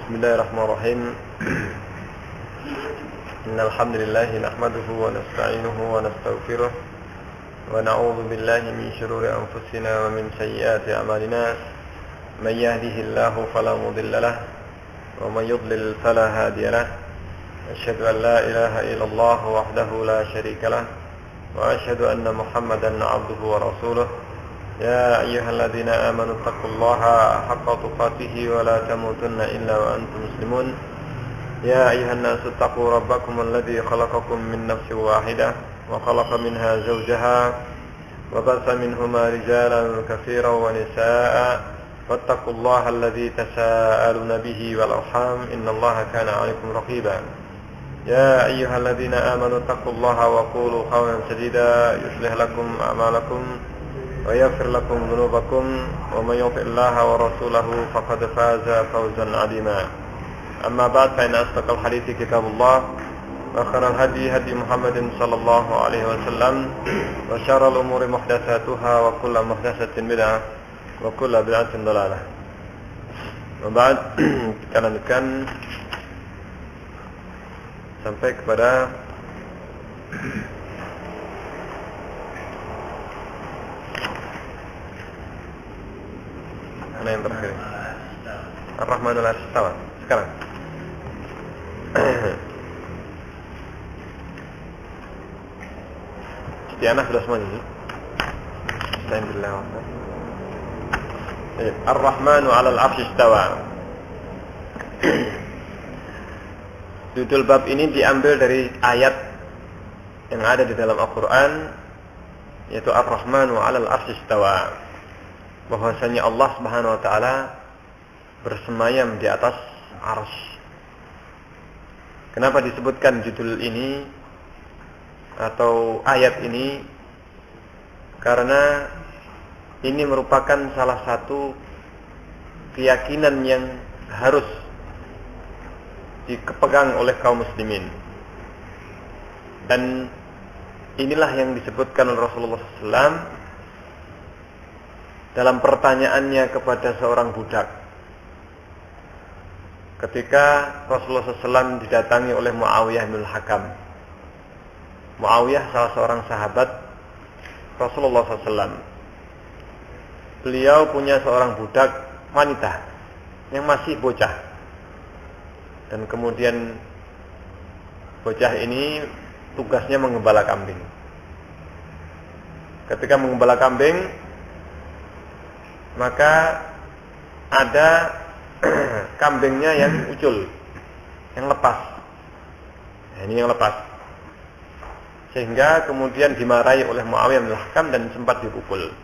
Bismillahirrahmanirrahim. Innal hamdalillah nahmaduhu wa nasta'inuhu wa nastaghfiruh wa na'udzu billahi min shururi anfusina wa min sayyiati a'malina. Man yahdihillahu fala mudilla lahu wa man yudlil fala hadiya lahu. Asyhadu an la ilaha illallah wahdahu la syarika lahu wa asyhadu anna Muhammadan 'abduhu wa rasuluh. يا أيها الذين آمنوا اتقوا الله حق تقاته ولا تموتن إلا وأنتم مسلمون يا أيها الناس اتقوا ربكم الذي خلقكم من نفس واحدة وخلق منها زوجها وبث منهما رجالا كثيرا ونساء واتقوا الله الذي تساءلون به والأرحام إن الله كان عليكم رقيبا يا أيها الذين آمنوا اتقوا الله وقولوا قولا سديدا يصلح لكم أعمالكم ويغفر لكم ذنوبكم ومن يطع الله ورسوله فقد فاز فوزا عظيما أما بعد فإن أصدق الحديث كتاب الله وخير الهدي هدي محمد صلى الله عليه وسلم وشر الأمور محدثاتها وكل محدثة بدعة وكل بدعة ضلالة وبعد kita lanjutkan sampai kepada mana yang terakhir? Ar-Rahmanul Istawa. Sekarang. Istianah sudah semuanya. Alhamdulillah. Ar-Rahmanu 'alal 'arsy istawa. Judul bab ini diambil dari ayat yang ada di dalam Al-Qur'an, yaitu Ar-Rahmanu 'alal 'arsy istawa. Bahwasanya Allah Subhanahu wa taala bersemayam di atas arsy. Kenapa disebutkan judul ini atau ayat ini? Karena ini merupakan salah satu keyakinan yang harus dipegang oleh kaum muslimin. Dan inilah yang disebutkan oleh Rasulullah SAW dalam pertanyaannya kepada seorang budak ketika Rasulullah SAW didatangi oleh Muawiyah bin Hakam. Muawiyah salah seorang sahabat Rasulullah SAW. Beliau punya seorang budak wanita yang masih bocah, dan kemudian bocah ini tugasnya mengembala kambing. Ketika mengembala kambing, maka ada kambingnya yang ucul, yang lepas. Nah, ini yang lepas. Sehingga kemudian dimarahi oleh Muawiyah bin Hakam dan sempat dipukul.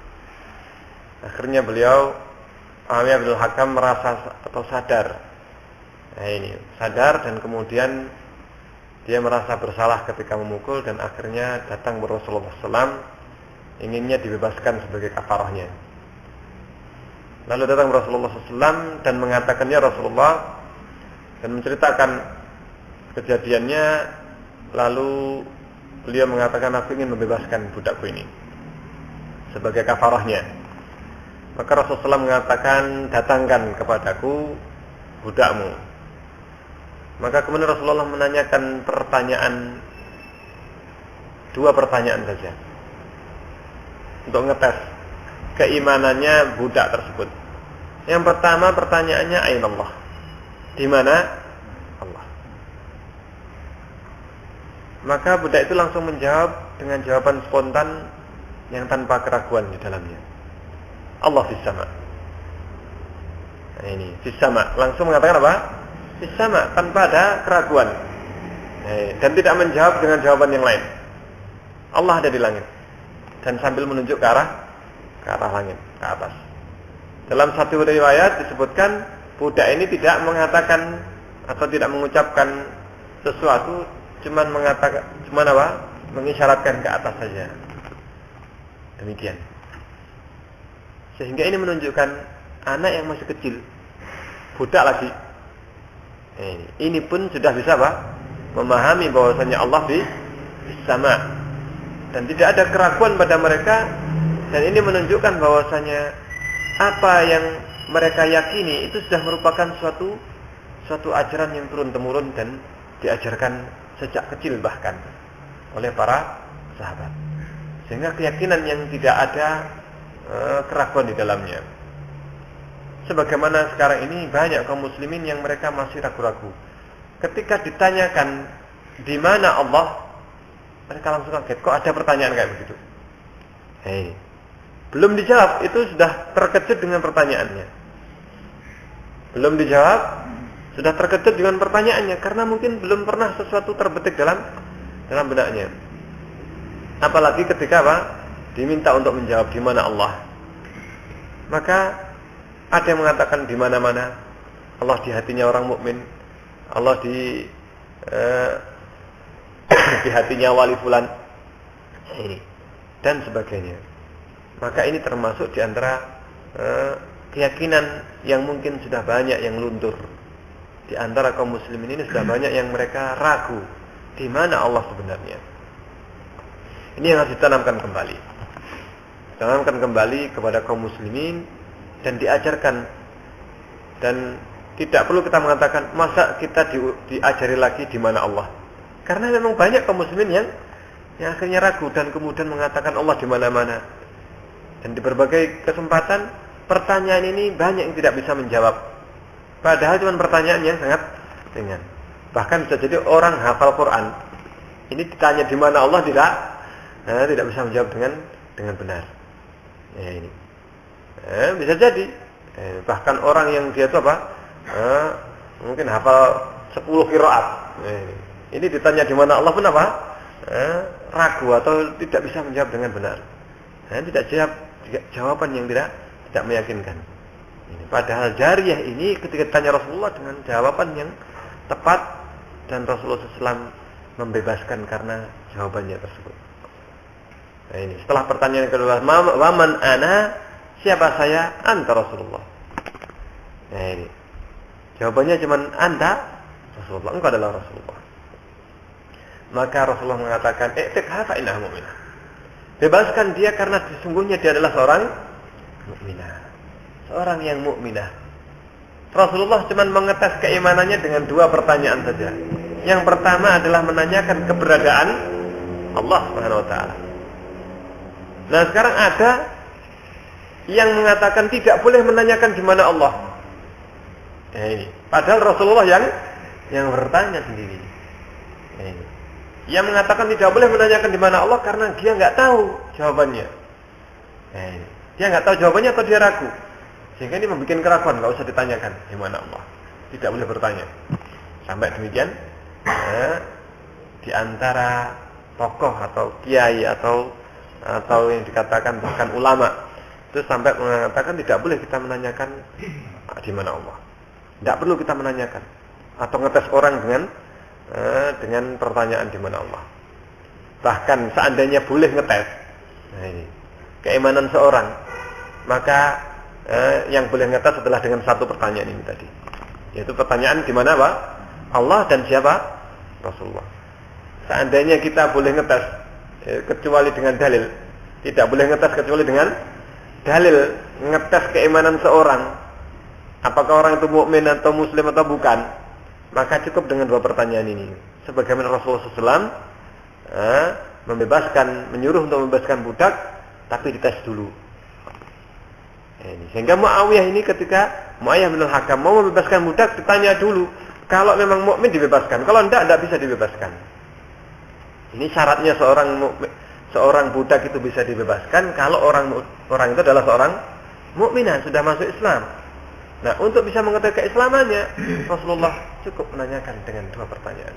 Akhirnya Muawiyah bin Hakam merasa atau sadar. Nah, ini sadar, dan kemudian dia merasa bersalah ketika memukul, dan akhirnya datang ke Rasulullah SAW, inginnya dibebaskan sebagai kafarahnya. Lalu datang Rasulullah SAW dan mengatakannya Rasulullah, dan menceritakan kejadiannya. Lalu beliau mengatakan, aku ingin membebaskan budakku ini sebagai kafarahnya. Maka Rasulullah SAW mengatakan, datangkan kepadaku budakmu. Maka kemudian Rasulullah menanyakan dua pertanyaan saja untuk ngetes keimanannya budak tersebut. Yang pertama, pertanyaannya, aina Allah? Di mana Allah? Maka budak itu langsung menjawab dengan jawaban spontan yang tanpa keraguan di dalamnya. Allah fis sama. Nah, ini fis sama, langsung mengatakan apa? Fis sama, tanpa ada keraguan. Dan tidak menjawab dengan jawaban yang lain. Allah ada di langit. Dan sambil menunjuk ke arah langit, ke atas. Dalam satu riwayat disebutkan budak ini tidak mengatakan atau tidak mengucapkan sesuatu, cuman mengisyaratkan ke atas saja. Demikian. Sehingga ini menunjukkan anak yang masih kecil, budak lagi. Ini pun sudah bisa memahami bahwasanya Allah di sama, dan tidak ada keraguan pada mereka. Dan ini menunjukkan bahwasanya apa yang mereka yakini itu sudah merupakan suatu ajaran yang turun-temurun dan diajarkan sejak kecil bahkan oleh para sahabat. Sehingga keyakinan yang tidak ada keraguan di dalamnya. Sebagaimana sekarang ini banyak kaum muslimin yang mereka masih ragu-ragu. Ketika ditanyakan di mana Allah, mereka langsung kaget. Kok ada pertanyaan kayak begitu? Belum dijawab, itu sudah terkejut dengan pertanyaannya. Belum dijawab, sudah terkejut dengan pertanyaannya, karena mungkin belum pernah sesuatu terbetik dalam benaknya. Apalagi ketika diminta untuk menjawab di mana Allah. Maka ada yang mengatakan di mana-mana. Allah di hatinya orang mukmin, Allah di hatinya wali fulan, dan sebagainya. Maka ini termasuk di antara keyakinan yang mungkin sudah banyak yang luntur. Di antara kaum muslimin ini sudah banyak yang mereka ragu di mana Allah sebenarnya. Ini yang harus ditanamkan kembali. Ditanamkan kembali kepada kaum muslimin dan diajarkan. Dan tidak perlu kita mengatakan masa kita diajari lagi di mana Allah. Karena memang banyak kaum muslimin yang akhirnya ragu dan kemudian mengatakan Allah di mana-mana. Dan di berbagai kesempatan pertanyaan ini banyak yang tidak bisa menjawab. Padahal cuma pertanyaan yang sangat ringan. Bahkan bisa jadi orang hafal Quran, ini ditanya di mana Allah tidak bisa menjawab dengan benar. Ini bisa jadi. Bahkan orang yang dia itu mungkin hafal 10 qiraat. Ini ditanya di mana Allah pun ragu atau tidak bisa menjawab dengan benar. Tidak jawab jawaban yang tidak meyakinkan. Padahal jariyah ini ketika ditanya Rasulullah dengan jawaban yang tepat dan Rasulullah SAW membebaskan karena jawabannya tersebut. Ini setelah pertanyaan kedua, waman ana, siapa saya? Anta Rasulullah. Ini jawabannya cuma anta Rasulullah, engkau adalah Rasulullah. Maka Rasulullah mengatakan, "I'tiqha fa innaha mu'minah." Bebaskan dia karena sesungguhnya dia adalah seorang mukminah. Seorang yang mukminah. Rasulullah cuma mengetes keimanannya dengan 2 pertanyaan saja. Yang pertama adalah menanyakan keberadaan Allah Subhanahu wa taala. Nah, sekarang ada yang mengatakan tidak boleh menanyakan di mana Allah. Ini. Padahal Rasulullah yang bertanya sendiri. Ini. Yang mengatakan tidak boleh menanyakan di mana Allah karena dia nggak tahu jawabannya. Dia nggak tahu jawabannya atau dia ragu. Sehingga ini membuat keraguan, nggak usah ditanyakan di mana Allah. Tidak boleh bertanya. Sampai demikian, di antara tokoh atau kiai atau yang dikatakan bahkan ulama itu sampai mengatakan tidak boleh kita menanyakan di mana Allah. Tidak perlu kita menanyakan atau ngetes orang dengan pertanyaan di mana Allah. Bahkan seandainya boleh ngetes keimanan seorang, maka yang boleh ngetes adalah dengan 1 pertanyaan ini tadi, yaitu pertanyaan di mana Allah dan siapa? Rasulullah. Seandainya kita boleh ngetes kecuali dengan dalil, tidak boleh ngetes kecuali dengan dalil, ngetes keimanan seorang, apakah orang itu mukmin atau muslim atau bukan, maka cukup dengan 2 pertanyaan ini. Sebagaimana Rasulullah SAW menyuruh untuk membebaskan budak, tapi dites dulu. Sehingga Muawiyah ini ketika Muawiyah bin Al-Hakam mau membebaskan budak, ditanya dulu. Kalau memang mukmin dibebaskan, kalau tidak bisa dibebaskan. Ini syaratnya seorang budak itu bisa dibebaskan kalau orang itu adalah seorang mukminah, sudah masuk Islam. Nah, untuk bisa mengetahui keislamannya, Rasulullah cukup menanyakan dengan 2 pertanyaan.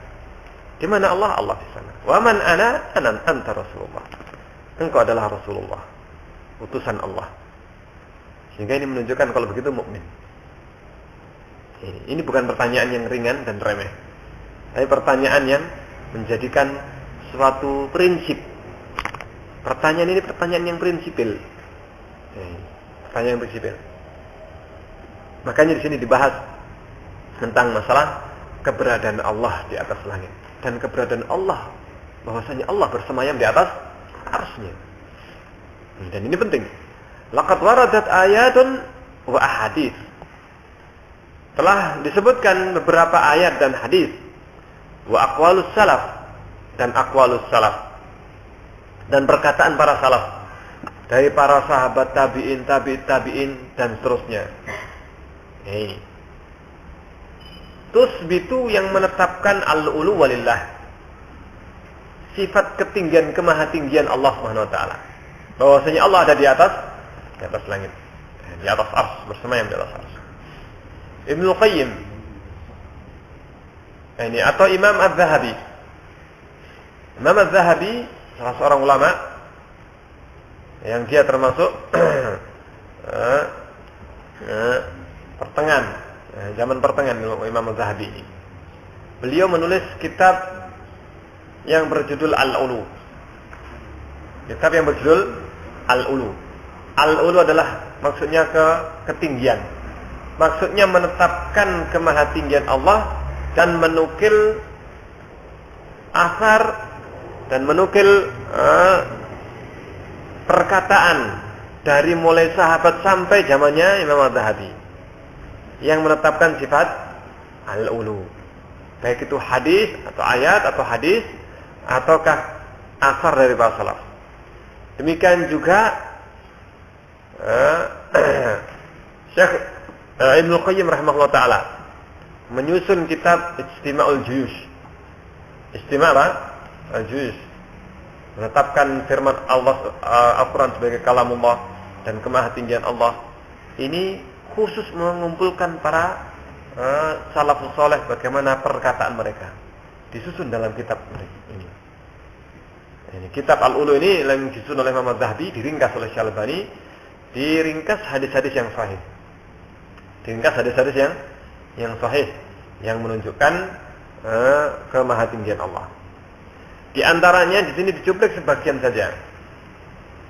Di mana Allah? Allah di sana. Wa man ana? Anta Rasulullah. Engkau adalah Rasulullah, utusan Allah. Sehingga ini menunjukkan kalau begitu mukmin. Ini bukan pertanyaan yang ringan dan remeh, tapi pertanyaan yang menjadikan suatu prinsip. Pertanyaan ini pertanyaan yang prinsipil. Pertanyaan yang prinsipil. Makanya di sini dibahas tentang masalah keberadaan Allah di atas langit dan keberadaan Allah, bahwasanya Allah bersemayam di atas arsy-Nya. Dan ini penting. Laqad waradat ayatun wa ahadits. telah disebutkan beberapa ayat dan hadis, wa aqwalus salaf, dan aqwalus salaf, dan perkataan para salaf dari para sahabat tabi'in, tabi'in dan seterusnya. Tusbitu yang menetapkan al-ulu walillah, sifat ketinggian, kemahatinggian Allah Subhanahu wa taala. Bahwasanya Allah ada di atas langit, di atas arsy, bersemayam di atas arsy. Ibnu Qayyim ini atau Imam Az-Zahabi. Imam Az-Zahabi salah seorang ulama yang dia termasuk zaman pertengahan Imam Az-Zahabi ini. Beliau menulis kitab yang berjudul Al-Ulu. Kitab yang berjudul Al-Ulu. Al-Ulu adalah maksudnya ketinggian. Maksudnya menetapkan kemahatinggian Allah dan menukil asar dan menukil perkataan dari mulai sahabat sampai zamannya Imam Az-Zahabi yang menetapkan sifat Al-Ulu. Baik itu hadis atau ayat atau hadis ataukah asar dari para salaf. Demikian juga Syekh Ibnu Qayyim rahimahullah taala menyusun kitab Istima'ul Juyush. Istima' apa? Al-Juyush. Menetapkan firman Allah Al-Quran sebagai kalamullah dan kemahatinggian Allah. Ini khusus mengumpulkan para salafus saleh bagaimana perkataan mereka. Disusun dalam kitab ini. Ini kitab Al-Ulu ini yang disusun oleh Imam Az-Zahabi, diringkas oleh Syalbani, diringkas hadis-hadis yang sahih. Diringkas hadis-hadis yang sahih yang menunjukkan kemahatinggian Allah. Di antaranya di sini dicuplik sebagian saja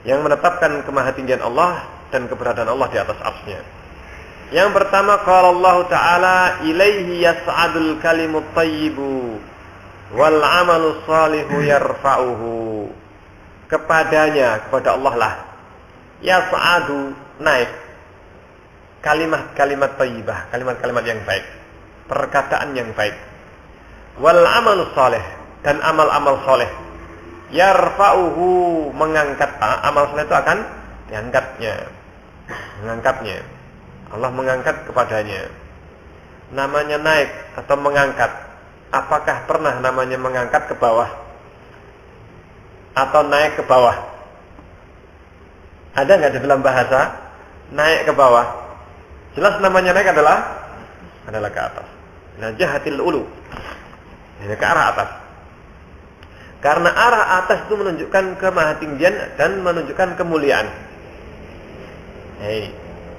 yang menetapkan kemahatinggian Allah dan keberadaan Allah di atas arsy-Nya. Yang pertama, qala Allah Ta'ala, ilaihi yas'adul kalimut thayyibu wal 'amalus shalihu yarfa'uhu. Kepadanya, kepada Allah lah yas'adu, naik kalimat-kalimat thayyibah, kalimat-kalimat yang baik, perkataan yang baik. Wal 'amalus shalih, dan amal-amal soleh. Yarfa'uhu, mengangkat. Amal soleh itu akan mengangkatnya. Allah mengangkat kepadanya. Namanya naik atau mengangkat. Apakah pernah namanya mengangkat ke bawah atau naik ke bawah? Ada nggak di dalam bahasa naik ke bawah? Jelas namanya naik adalah ke atas. Najahatil ulu, ini ke arah atas. Karena arah atas itu menunjukkan kemahatinggian dan menunjukkan kemuliaan.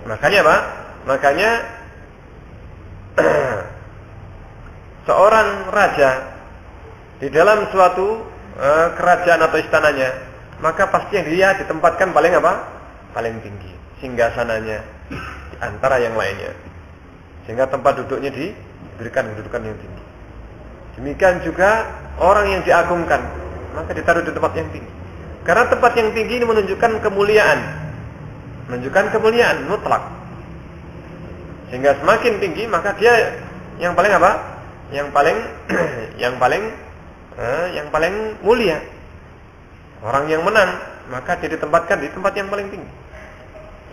Makanya apa? Makanya seorang raja di dalam suatu kerajaan atau istananya, maka pasti dia ditempatkan paling apa? Paling tinggi, singgasananya di antara yang lainnya. Sehingga tempat duduknya diberikan kedudukan yang tinggi. Demikian juga orang yang diagungkan, maka ditaruh di tempat yang tinggi. Karena tempat yang tinggi ini menunjukkan kemuliaan, mutlak. Sehingga semakin tinggi, maka dia yang paling apa? Yang paling mulia. Orang yang menang, maka dia ditempatkan di tempat yang paling tinggi.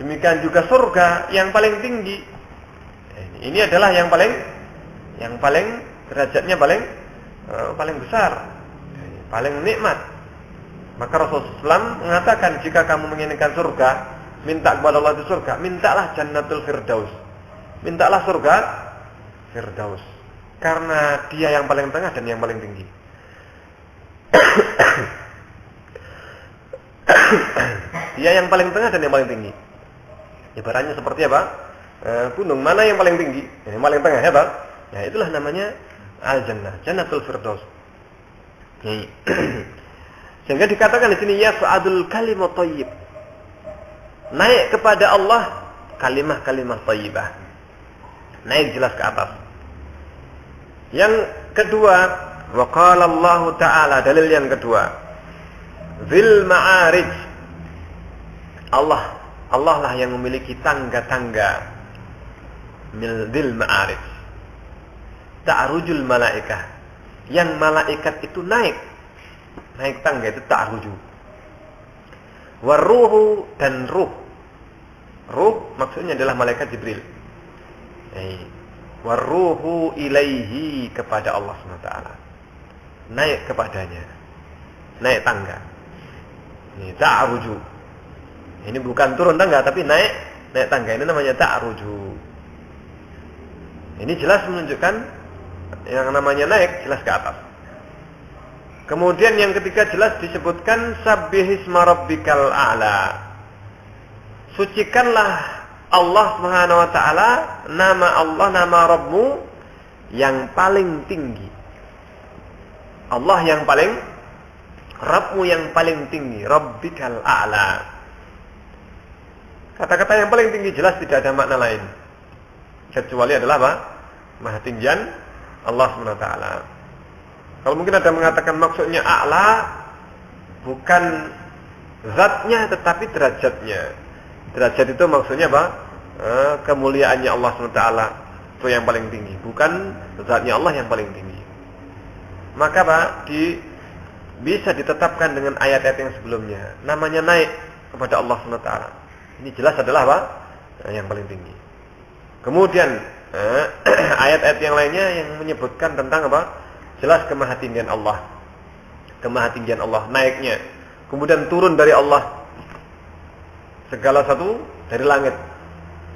Demikian juga surga yang paling tinggi. Ini adalah yang paling derajatnya paling besar, paling nikmat. Maka Rasulullah SAW mengatakan, jika kamu menginginkan surga, minta kepada Allah di surga, mintalah Jannatul Firdaus, mintalah surga Firdaus, karena dia yang paling tengah dan yang paling tinggi. Dia yang paling tengah dan yang paling tinggi. Ibaratnya seperti apa? Gunung mana yang paling tinggi? Yang paling tengah, ya Pak? Ya, itulah namanya Al-Jannah, Jannatul Firdaus. Sehingga dikatakan di sini yas'adul kalimut thayyib. Naik kepada Allah kalimah-kalimah thayyibah. Naik jelas ke atas. Yang kedua, wa qala Allah Ta'ala, dalil yang kedua. Zil ma'arij. Allah lah yang memiliki tangga-tangga. min dzil ma'arij. Ta'rujul malaikah. Yang malaikat itu naik tangga itu ta'ruju. Waruhu dan ruh. Ruh maksudnya adalah malaikat Jibril. Waruhu ilaihi kepada Allah SWT. Naik kepadanya. Naik tangga. Ini ta'ruju. Ini bukan turun tangga tapi naik tangga. Ini namanya ta'ruju. Ini jelas menunjukkan yang namanya naik jelas ke atas. Kemudian yang ketiga jelas disebutkan sabbihisma rabbikal a'la. Sucikanlah Allah Subhanahu wa taala, nama Allah, nama Rabbmu yang paling tinggi. Allah yang paling, Rabbmu yang paling tinggi, rabbikal a'la. Kata-kata yang paling tinggi jelas tidak ada makna lain kecuali adalah apa? Maha tinggian Allah SWT. Kalau mungkin ada mengatakan maksudnya a'la bukan zatnya tetapi derajatnya. Derajat itu maksudnya apa? Kemuliaannya Allah SWT itu yang paling tinggi, bukan zatnya Allah yang paling tinggi. Maka Pak, bisa ditetapkan dengan ayat-ayat yang sebelumnya. Namanya naik kepada Allah SWT. Ini jelas adalah apa? Yang paling tinggi. Kemudian ayat-ayat yang lainnya yang menyebutkan tentang apa? Jelas kemahatinggian Allah. Kemahatinggian Allah naiknya. Kemudian turun dari Allah. Segala satu dari langit.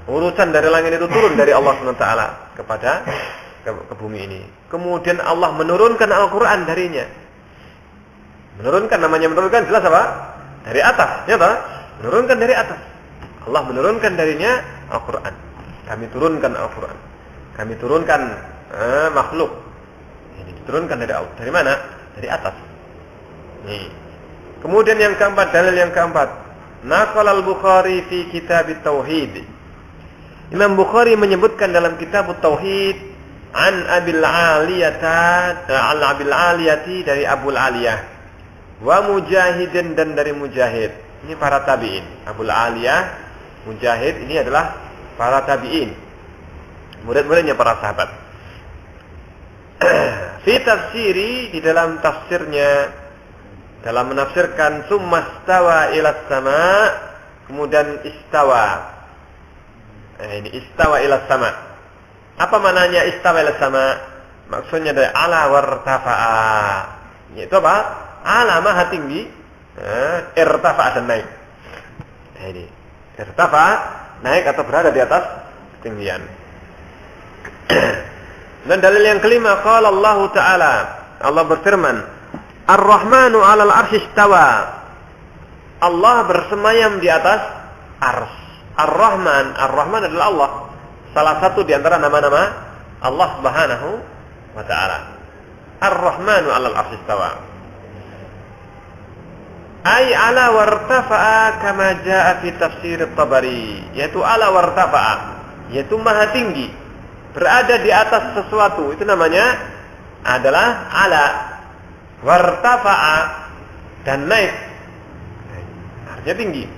Urusan dari langit itu turun dari Allah SWT kepada ke bumi ini. Kemudian Allah menurunkan Al-Quran darinya. Menurunkan, namanya menurunkan jelas apa? Dari atas, ya tak? Menurunkan dari atas. Allah menurunkan darinya Al-Quran. Kami turunkan Al-Quran. Kami turunkan makhluk. Ini diturunkan dari Allah. Dari mana? Dari atas. Nih. Kemudian yang keempat, dalil yang keempat. Naqal al-Bukhari fi kitab at-Tauhid. Imam Bukhari menyebutkan dalam kitab at-Tauhid an Abil Aliyati dari Abul Aliyah wa Mujahidin dan dari Mujahid. Ini para tabi'in. Abul Aliyah, Mujahid ini adalah para tabi'in. Murid-muridnya para sahabat. Fi tafsiri, di dalam tafsirnya, dalam menafsirkan summa stawa ila sama, kemudian istawa. Ini istawa ila sama. Apa maknanya istawa ila sama? Maksudnya dari ala wartafa'a. Yaitu apa? Ala maha tinggi, irtafa'a dan naik. Ini irtafa'a, naik atau berada di atas ketinggian. Dan dalil yang kelima, qala Allah Ta'ala, Allah berfirman, Ar-Rahmanu 'alal 'arsy istawa. Allah bersemayam di atas ars. Ar-Rahman, Ar-Rahman adalah Allah. Salah satu di antara nama-nama Allah Subhanahu wa Ta'ala. Ar-Rahmanu 'alal 'arsy istawa. Ay ala wartafa'a kama jaa fi tafsir at-Tabari, yaitu ala wartafa'a, yaitu maha tinggi, berada di atas sesuatu, itu namanya adalah ala. Wartafa'a dan naik, artinya tinggi.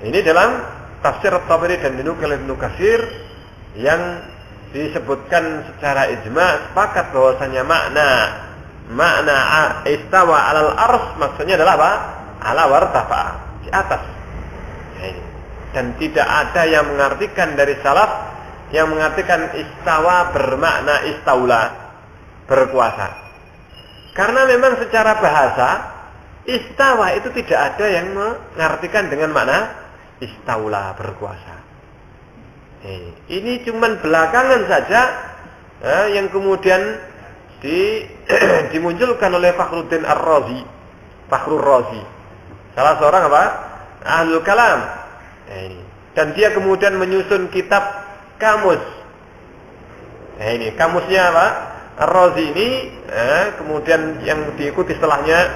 Ini dalam tafsir at-Tabari dan dinukil Ibnu Katsir yang disebutkan secara ijma' sepakat bahwasanya makna istawa 'alal ars maksudnya adalah apa? Ala wartafa'a, di atas. Dan tidak ada yang mengartikan dari salaf yang mengartikan istawa bermakna istaula, berkuasa. Karena memang secara bahasa istawa itu tidak ada yang mengartikan dengan makna istaula, berkuasa. Ini cuman belakangan saja yang kemudian dimunculkan oleh Fakhruddin Ar-Razi, Fakhrur Razi, salah seorang apa? Ahlul Kalam. Dan dia kemudian menyusun kitab kamus. Ini kamusnya apa? Ar-Razi ini kemudian yang diikuti setelahnya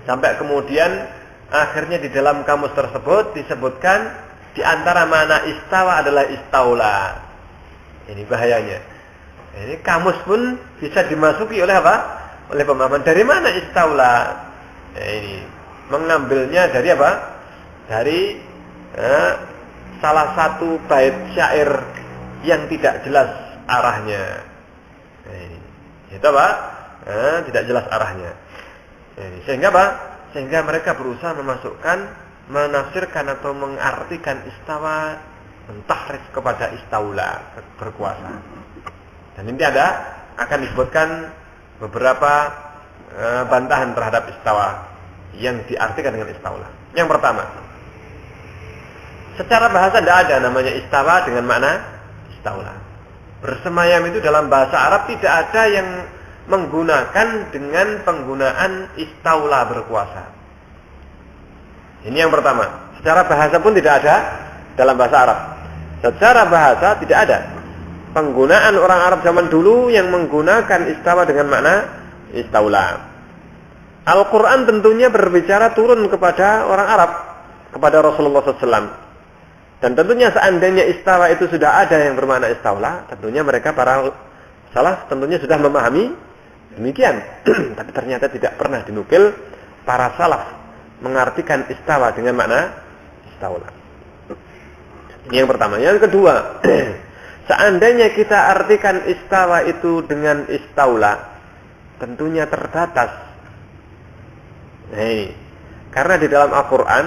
sampai kemudian akhirnya di dalam kamus tersebut disebutkan di antara mana istawa adalah istaula. Ini bahayanya. Ini kamus pun bisa dimasuki oleh apa? Oleh pemahaman. Dari mana istaula? Ini mengambilnya dari apa? Dari salah satu bait syair yang tidak jelas arahnya. Itu apa? Tidak jelas arahnya. Sehingga apa? Sehingga mereka berusaha memasukkan, menafsirkan atau mengartikan istawa, mentahrif kepada istaula, berkuasa. Dan ini akan disebutkan beberapa bantahan terhadap istawa yang diartikan dengan istaula. Yang pertama, secara bahasa tidak ada namanya istawa dengan makna istaula. Bersemayam itu dalam bahasa Arab tidak ada yang menggunakan dengan penggunaan istaula, berkuasa. Ini yang pertama. Secara bahasa pun tidak ada dalam bahasa Arab. Secara bahasa tidak ada penggunaan orang Arab zaman dulu yang menggunakan istawa dengan makna istaula. Al-Quran tentunya berbicara turun kepada orang Arab, kepada Rasulullah SAW. Dan tentunya seandainya istawa itu sudah ada yang bermakna istaula, tentunya mereka para salaf tentunya sudah memahami demikian. Tapi ternyata tidak pernah dinukil para salaf mengartikan istawa dengan makna istaula. Ini yang pertama. Yang kedua, seandainya kita artikan istawa itu dengan istaula, tentunya terbatas. Karena di dalam Al-Quran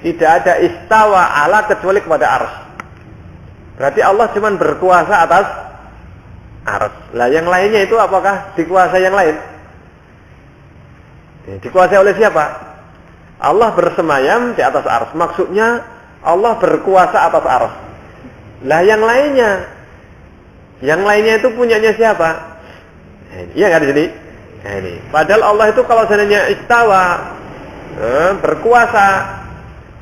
tidak ada istawa ala kecuali kepada arsy. Berarti Allah cuma berkuasa atas arsy. Lah yang lainnya itu apakah dikuasai yang lain? Dikuasai oleh siapa? Allah bersemayam di atas arsy. Maksudnya Allah berkuasa atas arsy. Lah yang lainnya itu punyanya siapa? Iya nggak di sini? Ini. Padahal Allah itu kalau seandainya istawa, berkuasa,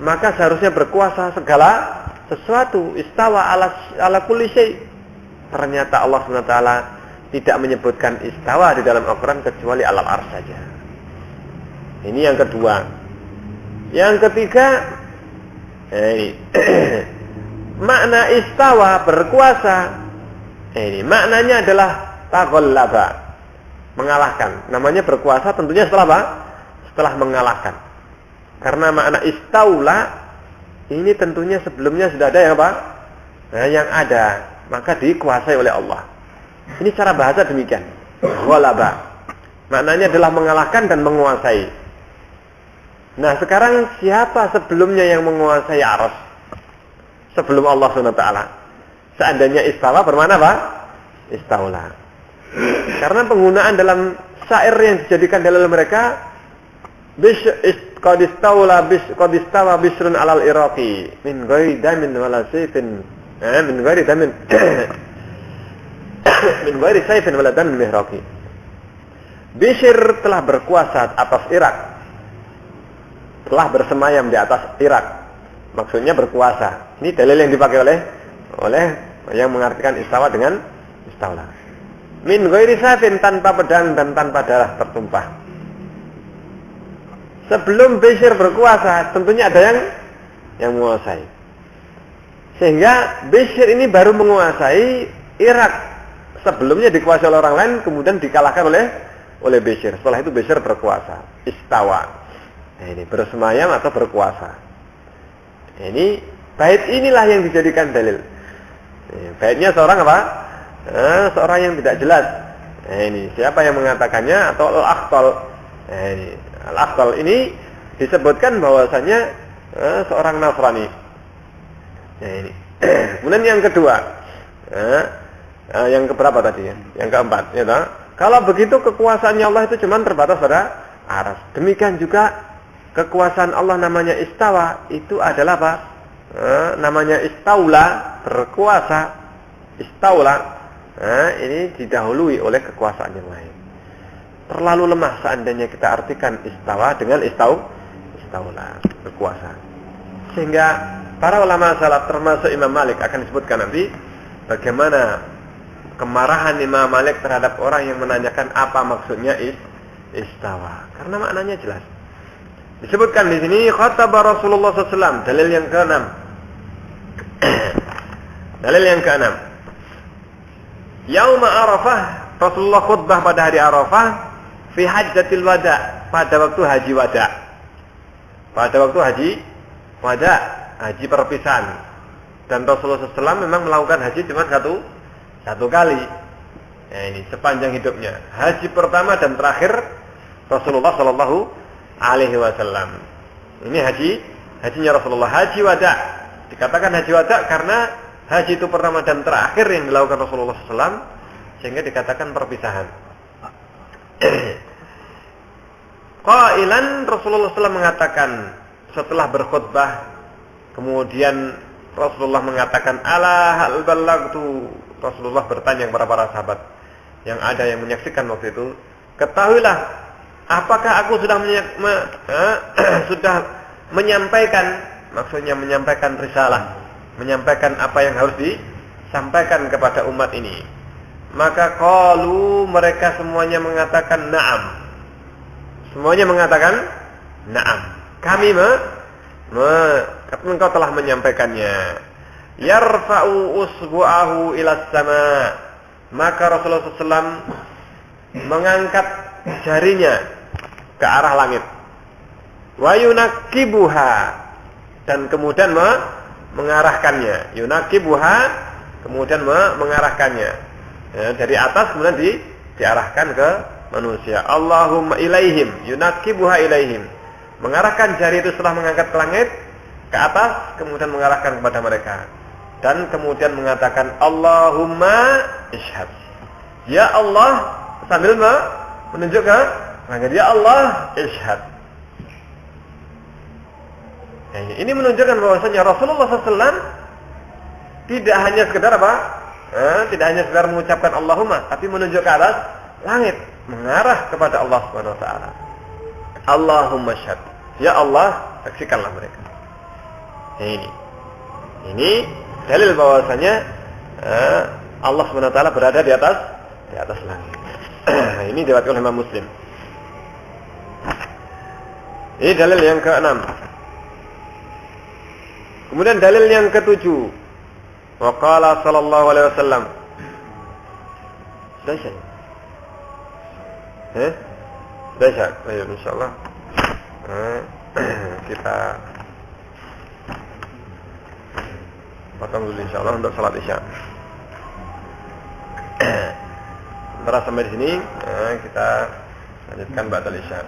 maka seharusnya berkuasa segala sesuatu. Istawa ala kulli syai'. Ternyata Allah SWT tidak menyebutkan istawa di dalam Al-Quran kecuali alal arsy saja. Ini yang kedua. Yang ketiga, makna istawa, berkuasa, ini maknanya adalah taghallaba, mengalahkan. Namanya berkuasa tentunya setelah apa? Setelah mengalahkan. Karena makna istaula ini tentunya sebelumnya sudah ada yang apa? Yang ada, maka dikuasai oleh Allah. Ini cara bahasa demikian. Ghalaba. Maknanya adalah mengalahkan dan menguasai. Nah, sekarang siapa sebelumnya yang menguasai arsy? Sebelum Allah SWT. Seandainya istawa bermakna apa? Istaula. Karena penggunaan dalam syair yang dijadikan dalil mereka, qad istawa bisrun alal iraqi min ghairi damin wala sayfin, min ghairi damin min ghairi sayfin wala damin mihraqi. Bishr telah berkuasa atas Irak, telah bersemayam di atas Irak. Maksudnya berkuasa. Ini dalil yang dipakai oleh yang mengartikan istawa dengan istaula. Min ghairi sayfin, tanpa pedang dan tanpa darah tertumpah. Sebelum Bishr berkuasa, tentunya ada yang menguasai. Sehingga Bishr ini baru menguasai Irak. Sebelumnya dikuasai oleh orang lain, kemudian dikalahkan oleh Bishr. Setelah itu Bishr berkuasa, istawa. Nah, ini bersemayam atau berkuasa. Ini bait inilah yang dijadikan dalil. Baitnya seorang apa? Seorang yang tidak jelas. Ini siapa yang mengatakannya? Atau Al-Akhtal. Ini Al-Akhtal ini disebutkan bahwasanya seorang Nasrani. Ini. Kemudian yang kedua, yang keberapa tadi ya? Yang keempat, ya toh? Kalau begitu kekuasaannya Allah itu cuma terbatas pada arsy. Demikian juga kekuasaan Allah namanya istawa, itu adalah apa? Namanya istaula, berkuasa. Istaula ini didahului oleh kekuasaan yang lain. Terlalu lemah seandainya kita artikan istawa dengan istaula, berkuasa. Sehingga para ulama salaf termasuk Imam Malik akan disebutkan nanti bagaimana kemarahan Imam Malik terhadap orang yang menanyakan apa maksudnya istawa. Karena maknanya jelas. Disebutkan di sini khataba Rasulullah SAW, dalil yang ke-6. Dalil yang ke-6. Yauma Arafah, Rasulullah khutbah pada hari Arafah fi hajjatil wada, pada waktu haji wada. Pada waktu haji wada, haji perpisahan. Dan Rasulullah SAW memang melakukan haji cuma satu kali. Nah, ini sepanjang hidupnya. Haji pertama dan terakhir Rasulullah Shallallahu Alaihi Wasallam. Ini hajinya Rasulullah, haji wada. Dikatakan haji wada karena haji itu pertama dan terakhir yang dilakukan Rasulullah SAW, sehingga dikatakan perpisahan. Qailan, Rasulullah SAW mengatakan setelah berkhutbah, kemudian Rasulullah mengatakan, ala hal ballagtu. Rasulullah bertanya kepada para sahabat yang ada yang menyaksikan waktu itu, ketahuilah, apakah aku sudah sudah menyampaikan, maksudnya menyampaikan risalah, menyampaikan apa yang harus disampaikan kepada umat ini. Maka qalu, mereka semuanya mengatakan na'am. Semuanya mengatakan na'am. Kami engkau telah menyampaikannya. Yarfa'u usbu'ahu ila sama. Maka Rasulullah SAW mengangkat jarinya ke arah langit. Wa yunakibuha, dan kemudian mengarahkannya. Yunakibuha, kemudian mengarahkannya. Ya, dari atas kemudian diarahkan ke manusia. Allahumma ilaihim, yunakibuha ilaihim. Mengarahkan jari itu setelah mengangkat ke langit ke atas, kemudian mengarahkan kepada mereka. Dan kemudian mengatakan Allahumma ishhad. Ya Allah, sambil menunjuk ke langit. Ya Allah, ishhad. Ini menunjukkan bahwasanya Rasulullah SAW tidak hanya sekedar apa? Tidak hanya sekedar mengucapkan Allahumma, tapi menunjuk ke atas langit, mengarah kepada Allah Subhanahu wa taala. Allahumma ishhad. Ya Allah, saksikanlah mereka. Ini dalil bahwasanya Allah Subhanahu wa taala berada di atas langit. Ini diriwayatkan oleh Imam Muslim. Ini dalil yang ke-6. Kemudian dalil yang ke-7. Wa qala sallallahu alaihi wasallam. Sudah, ayo insyaallah. Kita potong dulu insyaallah untuk salat Isya. Setelah sampai di sini, kita lanjutkan ba'dal Isya.